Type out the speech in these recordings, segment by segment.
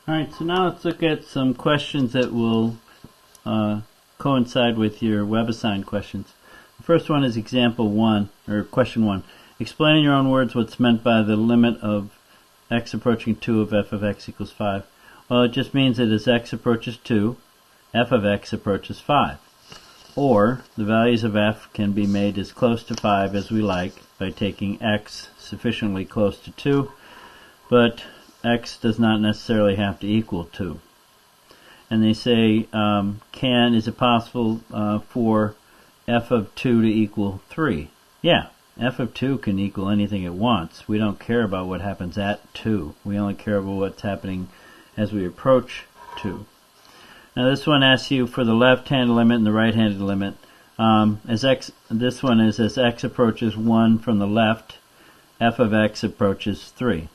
Alright, so now let's look at some questions that will coincide with your WebAssign questions. The first one is example 1, or question 1. Explain in your own words what's meant by the limit of x approaching 2 of f of x equals 5. Well, it just means that as x approaches 2, f of x approaches 5. Or, the values of f can be made as close to 5 as we like by taking x sufficiently close to 2, but x does not necessarily have to equal 2. And they say, is it possible for f of 2 to equal 3? Yeah, f of 2 can equal anything it wants. We don't care about what happens at 2. We only care about what's happening as we approach 2. Now this one asks you for the left-handed limit and the right-handed limit. This one is as x approaches 1 from the left, f of x approaches 3.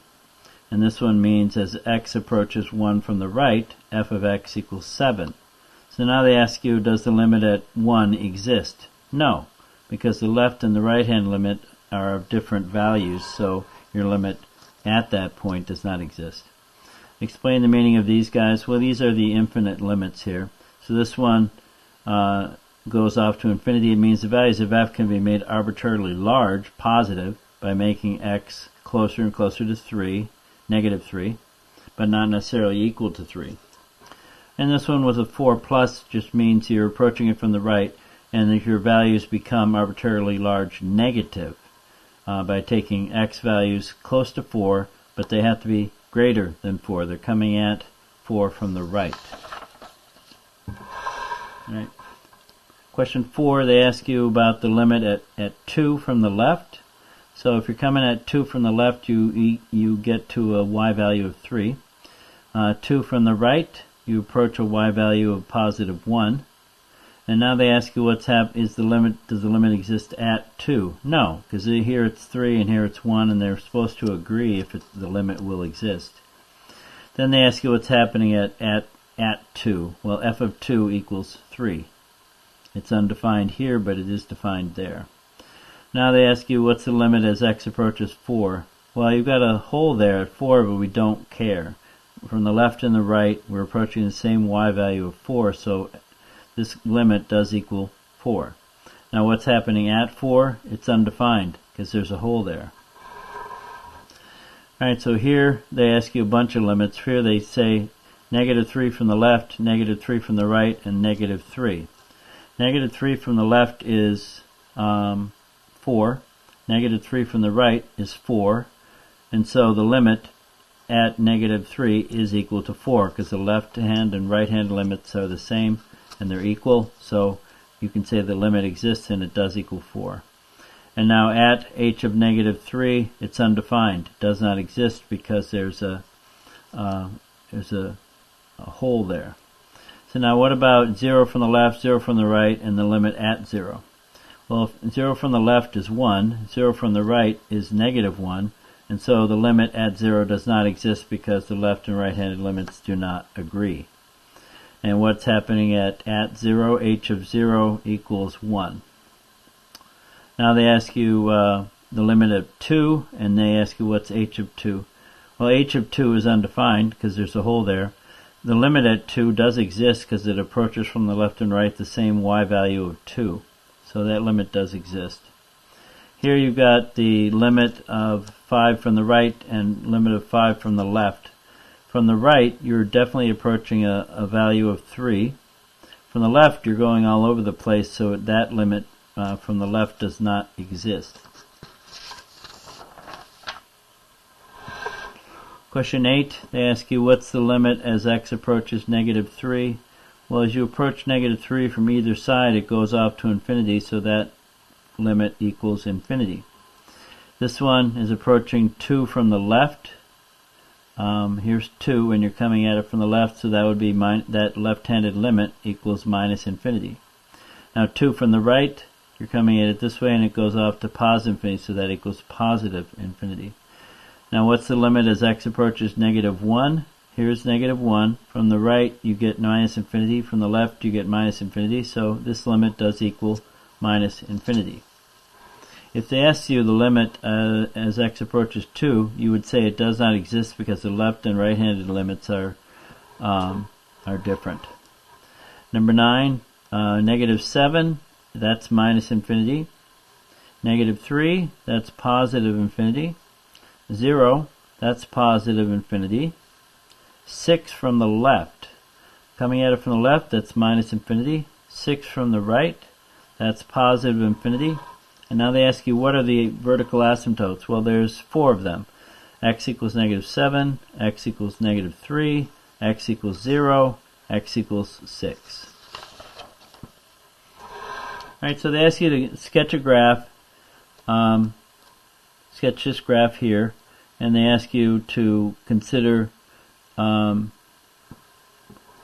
And this one means as x approaches 1 from the right, f of x equals 7. So now they ask you, does the limit at 1 exist? No, because the left and the right-hand limit are of different values, so your limit at that point does not exist. Explain the meaning of these guys. Well, these are the infinite limits here. So this one goes off to infinity. It means the values of f can be made arbitrarily large, positive, by making x closer and closer to 3, negative 3, but not necessarily equal to 3. And this one with a 4 plus just means you're approaching it from the right, and that your values become arbitrarily large, negative, by taking x values close to 4, but they have to be greater than 4. They're coming at 4 from the right. Right. Question 4, they ask you about the limit at 2 from the left. So if you're coming at 2 from the left, you get to a y value of 3. 2 from the right, you approach a y value of positive 1. And now they ask you does the limit exist at 2? No, because here it's 3 and here it's 1, and they're supposed to agree if the limit will exist. Then they ask you what's happening at 2. Well, f of 2 equals 3. It's undefined here, but it is defined there. Now they ask you what's the limit as x approaches 4. Well, you've got a hole there at 4, but we don't care. From the left and the right, we're approaching the same y value of 4, so this limit does equal 4. Now what's happening at 4? It's undefined, because there's a hole there. Alright, so here they ask you a bunch of limits. Here they say negative 3 from the left, negative 3 from the right, and negative 3. Negative 3 from the left is 4. Negative 3 from the right is 4. And so the limit at negative 3 is equal to 4, because the left hand and right hand limits are the same and they're equal. So you can say the limit exists and it does equal 4. And now at h of negative 3, it's undefined. It does not exist because there's a hole there. So now what about 0 from the left, 0 from the right, and the limit at 0? Well, if 0 from the left is 1, 0 from the right is negative 1, and so the limit at 0 does not exist because the left and right-handed limits do not agree. And what's happening at 0? H of 0 equals 1. Now they ask you the limit of 2, and they ask you what's h of 2. Well, h of 2 is undefined because there's a hole there. The limit at 2 does exist because it approaches from the left and right the same y value of 2. So that limit does exist. Here you've got the limit of 5 from the right and limit of 5 from the left. From the right, you're definitely approaching a value of 3. From the left, you're going all over the place, so that limit from the left does not exist. Question 8, they ask you what's the limit as x approaches negative 3. Well, as you approach negative 3 from either side, it goes off to infinity, so that limit equals infinity. This one is approaching 2 from the left. Here's 2, and you're coming at it from the left, so that would be that left-handed limit equals minus infinity. Now 2 from the right, you're coming at it this way, and it goes off to positive infinity, so that equals positive infinity. Now what's the limit as x approaches negative 1? Here's negative 1. From the right, you get minus infinity. From the left, you get minus infinity. So this limit does equal minus infinity. If they ask you the limit as x approaches 2, you would say it does not exist because the left and right-handed limits are are different. Number 9, -7, that's minus infinity. -3, that's positive infinity. 0, that's positive infinity. 6 from the left. Coming at it from the left, that's minus infinity. 6 from the right, that's positive infinity. And now they ask you, what are the vertical asymptotes? Well, there's 4 of them. X equals -7, x equals -3, x equals 0, x equals 6. Alright, so they ask you to sketch a graph, sketch this graph here, and they ask you to consider,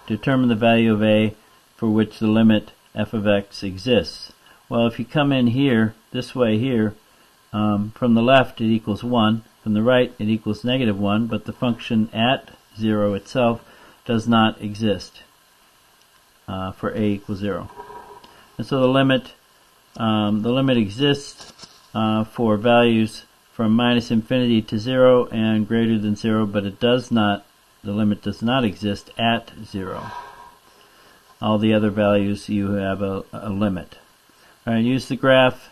determine the value of a for which the limit f of x exists. Well, if you come in here, this way here, from the left it equals 1, from the right it equals -1, but the function at 0 itself does not exist for a equals 0. And so the limit exists for values from minus infinity to 0 and greater than 0, but it does not, the limit does not exist at 0. All the other values you have a limit. Alright, use the graph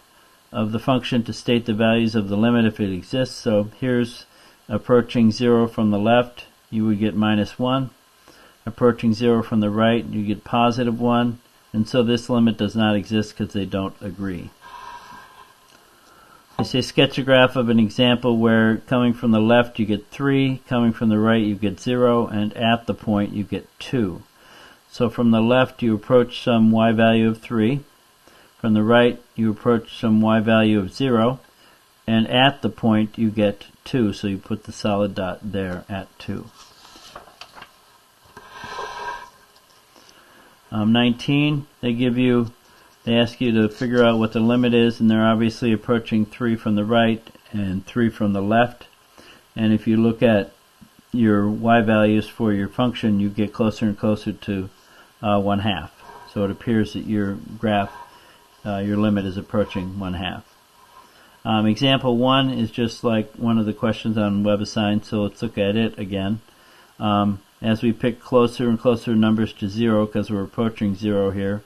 of the function to state the values of the limit if it exists. So here's approaching 0 from the left, you would get -1. Approaching 0 from the right, you get +1. And so this limit does not exist because they don't agree. They say sketch a graph of an example where coming from the left you get 3, coming from the right you get 0, and at the point you get 2. So from the left you approach some y value of 3, from the right you approach some y value of 0, and at the point you get 2, so you put the solid dot there at 2. 19, they ask you to figure out what the limit is, and they're obviously approaching 3 from the right and 3 from the left. And if you look at your y values for your function, you get closer and closer to 1/2. So it appears that your graph, your limit is approaching 1/2. Example 1 is just like one of the questions on WebAssign, so let's look at it again. As we pick closer and closer numbers to 0, because we're approaching 0 here,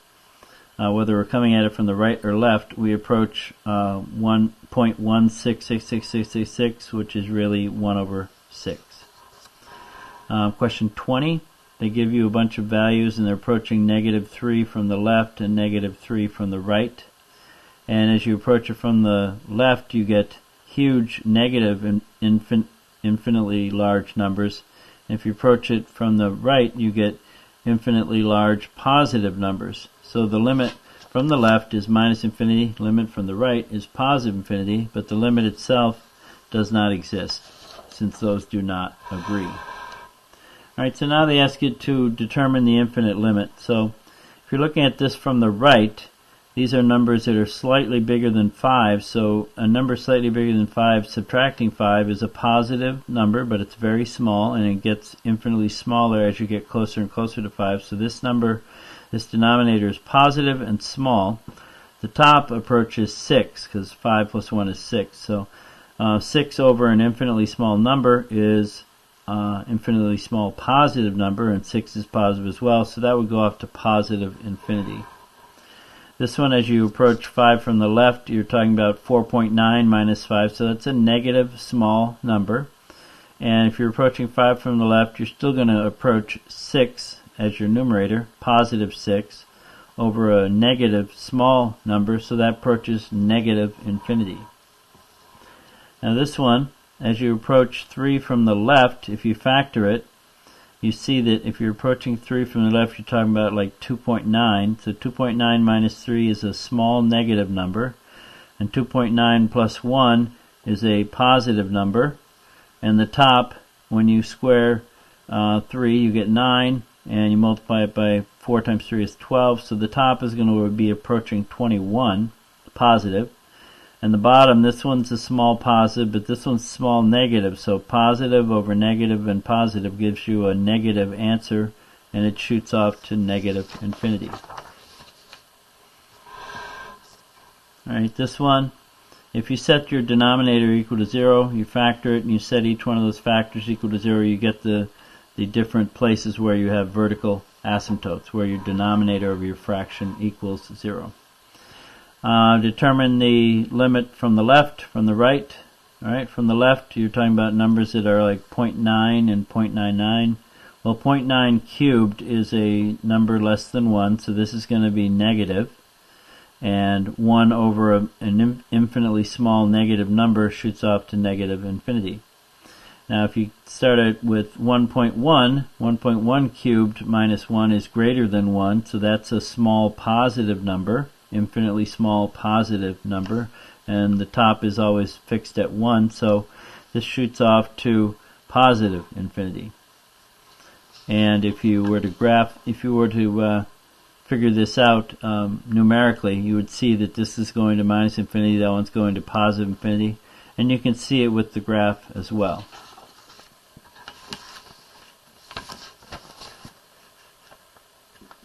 whether we're coming at it from the right or left, we approach 1.1666666, which is really 1/6. Question 20, they give you a bunch of values and they're approaching -3 from the left and -3 from the right. And as you approach it from the left, you get huge negative and infinitely large numbers. If you approach it from the right, you get infinitely large positive numbers. So the limit from the left is minus infinity, limit from the right is positive infinity, but the limit itself does not exist, since those do not agree. Alright, so now they ask you to determine the infinite limit. So if you're looking at this from the right, these are numbers that are slightly bigger than 5, so a number slightly bigger than 5 subtracting 5 is a positive number, but it's very small, and it gets infinitely smaller as you get closer and closer to 5. So this number, this denominator is positive and small. The top approaches 6, because 5 plus 1 is 6. So 6 over an infinitely small number is infinitely small positive number, and 6 is positive as well, so that would go off to positive infinity. This one, as you approach 5 from the left, you're talking about 4.9 minus 5, so that's a negative small number. And if you're approaching 5 from the left, you're still going to approach 6 as your numerator, positive 6, over a negative small number, so that approaches negative infinity. Now this one, as you approach 3 from the left, if you factor it, you see that if you're approaching 3 from the left, you're talking about like 2.9. So 2.9 minus 3 is a small negative number, and 2.9 plus 1 is a positive number. And the top, when you square 3, you get 9, and you multiply it by 4 times 3 is 12. So the top is going to be approaching 21, positive. And the bottom, this one's a small positive, but this one's small negative. So positive over negative and positive gives you a negative answer, and it shoots off to negative infinity. Alright, this one, if you set your denominator equal to 0, you factor it, and you set each one of those factors equal to 0, you get the the different places where you have vertical asymptotes, where your denominator of your fraction equals 0. Determine the limit from the left, from the right. Alright, from the left you're talking about numbers that are like 0.9 and 0.99. Well, 0.9 cubed is a number less than 1, so this is going to be negative. And 1 over an infinitely small negative number shoots off to negative infinity. Now if you start it with 1.1, 1.1 cubed minus 1 is greater than 1, so that's a small positive number, infinitely small positive number, and the top is always fixed at 1, so this shoots off to positive infinity. And if you were to figure this out numerically, you would see that this is going to minus infinity, that one's going to positive infinity, and you can see it with the graph as well.